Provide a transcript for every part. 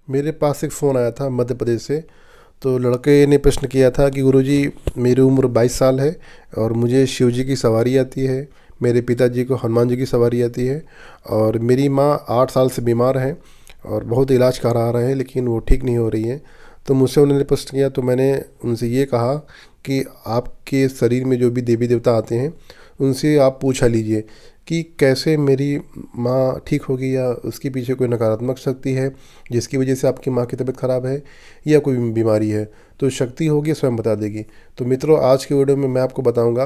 मेरे पास एक फ़ोन आया था मध्य प्रदेश से। तो लड़के ने प्रश्न किया था कि गुरुजी, मेरी उम्र 22 साल है और मुझे शिव जी की सवारी आती है, मेरे पिताजी को हनुमान जी की सवारी आती है, और मेरी माँ 8 साल से बीमार है और बहुत इलाज करा रहे हैं लेकिन वो ठीक नहीं हो रही है। तो मुझसे उन्होंने प्रश्न किया, तो मैंने उनसे ये कहा कि आपके शरीर में जो भी देवी देवता आते हैं उनसे आप पूछा लीजिए कि कैसे मेरी माँ ठीक होगी, या उसके पीछे कोई नकारात्मक शक्ति है जिसकी वजह से आपकी माँ की तबीयत ख़राब है, या कोई बीमारी है। तो शक्ति होगी स्वयं बता देगी। तो मित्रों, आज के वीडियो में मैं आपको बताऊंगा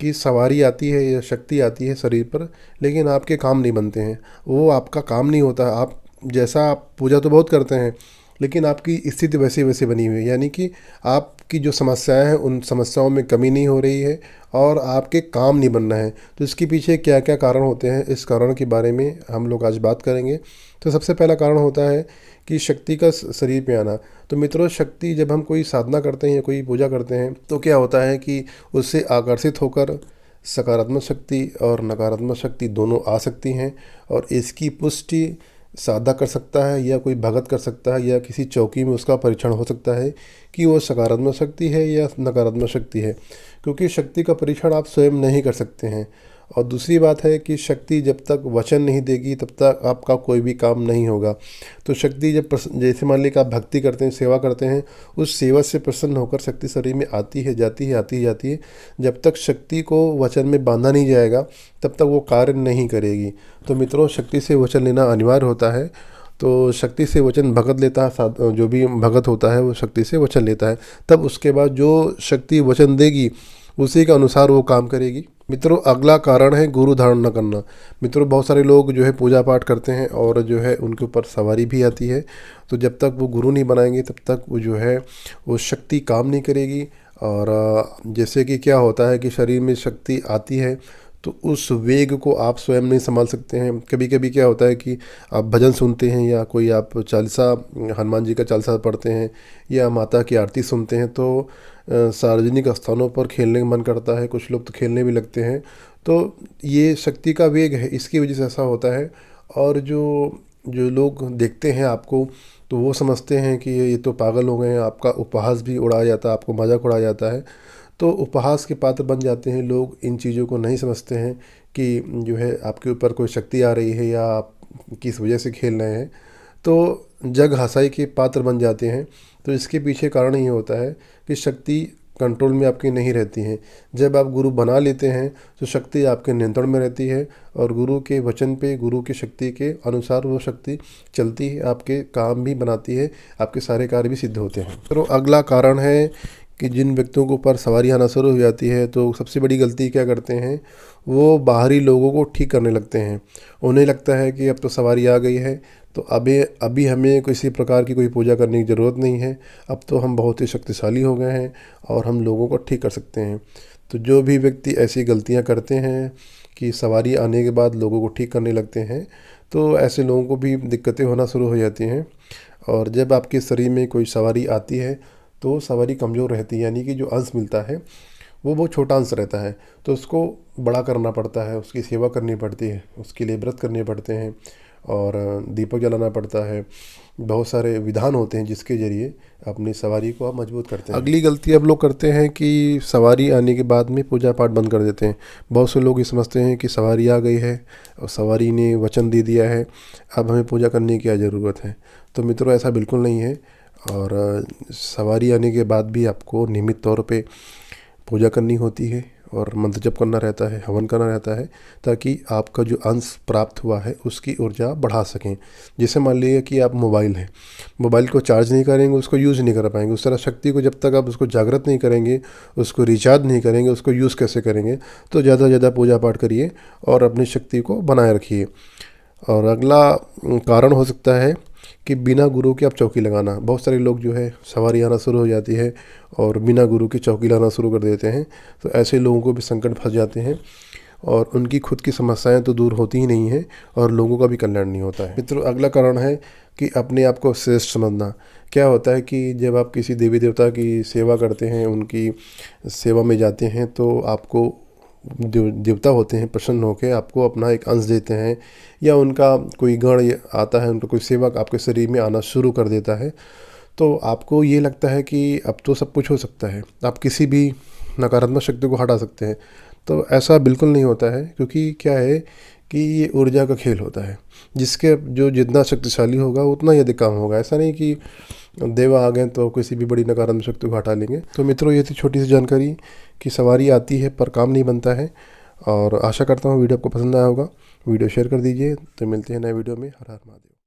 कि सवारी आती है या शक्ति आती है शरीर पर, लेकिन आपके काम नहीं बनते हैं। वो आपका काम नहीं होता। आप जैसा आप पूजा तो बहुत करते हैं लेकिन आपकी स्थिति वैसी वैसी बनी हुई है, यानी कि आपकी जो समस्याएं हैं उन समस्याओं में कमी नहीं हो रही है और आपके काम नहीं बन रहे हैं। तो इसके पीछे क्या क्या कारण होते हैं, इस कारण के बारे में हम लोग आज बात करेंगे। तो सबसे पहला कारण होता है कि शक्ति का शरीर पे आना। तो मित्रों, शक्ति जब हम कोई साधना करते हैं या कोई पूजा करते हैं तो क्या होता है कि उससे आकर्षित होकर सकारात्मक शक्ति और नकारात्मक शक्ति दोनों आ सकती हैं, और इसकी पुष्टि साधा कर सकता है या कोई भगत कर सकता है, या किसी चौकी में उसका परीक्षण हो सकता है कि वो सकारात्मक शक्ति है या नकारात्मक शक्ति है, क्योंकि शक्ति का परीक्षण आप स्वयं नहीं कर सकते हैं। और दूसरी बात है कि शक्ति जब तक वचन नहीं देगी तब तक आपका कोई भी काम नहीं होगा। तो शक्ति जब जैसे मान लीजिए आप भक्ति करते हैं, सेवा करते हैं, उस सेवा से प्रसन्न होकर शक्ति शरीर में आती है, जाती है, आती है, जाती है। जब तक शक्ति को वचन में बांधा नहीं जाएगा तब तक वो कार्य नहीं करेगी। तो मित्रों, शक्ति से वचन लेना अनिवार्य होता है। तो शक्ति से वचन भगत लेता है, जो भी भगत होता है वो शक्ति से वचन लेता है। तब उसके बाद जो शक्ति वचन देगी उसी के अनुसार वो काम करेगी। मित्रों, अगला कारण है गुरु धारण न करना। मित्रों, बहुत सारे लोग जो है पूजा पाठ करते हैं और जो है उनके ऊपर सवारी भी आती है। तो जब तक वो गुरु नहीं बनाएंगे तब तक वो जो है वो शक्ति काम नहीं करेगी। और जैसे कि क्या होता है कि शरीर में शक्ति आती है तो उस वेग को आप स्वयं नहीं संभाल सकते हैं। कभी कभी क्या होता है कि आप भजन सुनते हैं या कोई आप चालीसा, हनुमान जी का चालीसा पढ़ते हैं या माता की आरती सुनते हैं, तो सार्वजनिक स्थानों पर खेलने का मन करता है, कुछ लोग तो खेलने भी लगते हैं। तो ये शक्ति का वेग है, इसकी वजह से ऐसा होता है। और जो जो लोग देखते हैं आपको तो वो समझते हैं कि ये तो पागल हो गए हैं, आपका उपहास भी उड़ाया जाता है, आपको मजाक उड़ाया जाता है। तो उपहास के पात्र बन जाते हैं लोग। इन चीज़ों को नहीं समझते हैं कि जो है आपके ऊपर कोई शक्ति आ रही है या आप किस वजह से खेल रहे हैं। तो जग हंसाई के पात्र बन जाते हैं। तो इसके पीछे कारण ये होता है कि शक्ति कंट्रोल में आपकी नहीं रहती है। जब आप गुरु बना लेते हैं तो शक्ति आपके नियंत्रण में रहती है और गुरु के वचन पे, गुरु की शक्ति के अनुसार वो शक्ति चलती है, आपके काम भी बनाती है, आपके सारे कार्य भी सिद्ध होते हैं। तो अगला कारण है कि जिन व्यक्तियों के ऊपर सवारी आना शुरू हो जाती है तो सबसे बड़ी गलती क्या करते हैं, वो बाहरी लोगों को ठीक करने लगते हैं। उन्हें लगता है कि अब तो सवारी आ गई है तो अभी अभी हमें किसी प्रकार की कोई पूजा करने की ज़रूरत नहीं है, अब तो हम बहुत ही शक्तिशाली हो गए हैं और हम लोगों को ठीक कर सकते हैं। तो जो भी व्यक्ति ऐसी गलतियां करते हैं कि सवारी आने के बाद लोगों को ठीक करने लगते हैं, तो ऐसे लोगों को भी दिक्कतें होना शुरू हो जाती हैं। और जब आपके शरीर में कोई सवारी आती है तो सवारी कमज़ोर रहती है, यानी कि जो अंश मिलता है वो बहुत छोटा अंश रहता है। तो उसको बड़ा करना पड़ता है, उसकी सेवा करनी पड़ती है, उसके लिए व्रत करने पड़ते हैं और दीपक जलाना पड़ता है। बहुत सारे विधान होते हैं जिसके ज़रिए अपनी सवारी को आप मजबूत करते हैं। अगली गलती अब लोग करते हैं कि सवारी आने के बाद में पूजा पाठ बंद कर देते हैं। बहुत से लोग ये समझते हैं कि सवारी आ गई है और सवारी ने वचन दे दिया है, अब हमें पूजा करने की क्या ज़रूरत है। तो मित्रों, ऐसा बिल्कुल नहीं है। और सवारी आने के बाद भी आपको नियमित तौर पे पूजा करनी होती है और मंत्र जप करना रहता है, हवन करना रहता है, ताकि आपका जो अंश प्राप्त हुआ है उसकी ऊर्जा बढ़ा सकें। जैसे मान लीजिए कि आप मोबाइल है, मोबाइल को चार्ज नहीं करेंगे, उसको यूज़ नहीं कर पाएंगे। उस तरह शक्ति को जब तक आप उसको जागृत नहीं करेंगे, उसको रिचार्ज नहीं करेंगे, उसको यूज़ कैसे करेंगे। तो ज़्यादा से ज़्यादा पूजा पाठ करिए और अपनी शक्ति को बनाए रखिए। और अगला कारण हो सकता है कि बिना गुरु के आप चौकी लगाना। बहुत सारे लोग जो है सवारी आना शुरू हो जाती है और बिना गुरु की चौकी लगाना शुरू कर देते हैं। तो ऐसे लोगों को भी संकट फंस जाते हैं और उनकी खुद की समस्याएं तो दूर होती ही नहीं हैं और लोगों का भी कल्याण नहीं होता है। मित्रों, अगला कारण है कि अपने आप को श्रेष्ठ समझना। क्या होता है कि जब आप किसी देवी देवता की सेवा करते हैं, उनकी सेवा में जाते हैं, तो आपको देवता होते हैं प्रसन्न होकर आपको अपना एक अंश देते हैं, या उनका कोई गण आता है, उनका कोई सेवक आपके शरीर में आना शुरू कर देता है, तो आपको ये लगता है कि अब तो सब कुछ हो सकता है, आप किसी भी नकारात्मक शक्ति को हटा सकते हैं। तो ऐसा बिल्कुल नहीं होता है, क्योंकि क्या है कि ये ऊर्जा का खेल होता है। जिसके जो जितना शक्तिशाली होगा उतना ही अधिक काम होगा। ऐसा नहीं कि देव आ गए तो किसी भी बड़ी नकारात्मक शक्ति को हटा लेंगे। तो मित्रों, ये थी छोटी सी जानकारी कि सवारी आती है पर काम नहीं बनता है। और आशा करता हूँ वीडियो आपको पसंद आया होगा। वीडियो शेयर कर दीजिए। तो मिलते हैं नए वीडियो में। हर हर महादेव।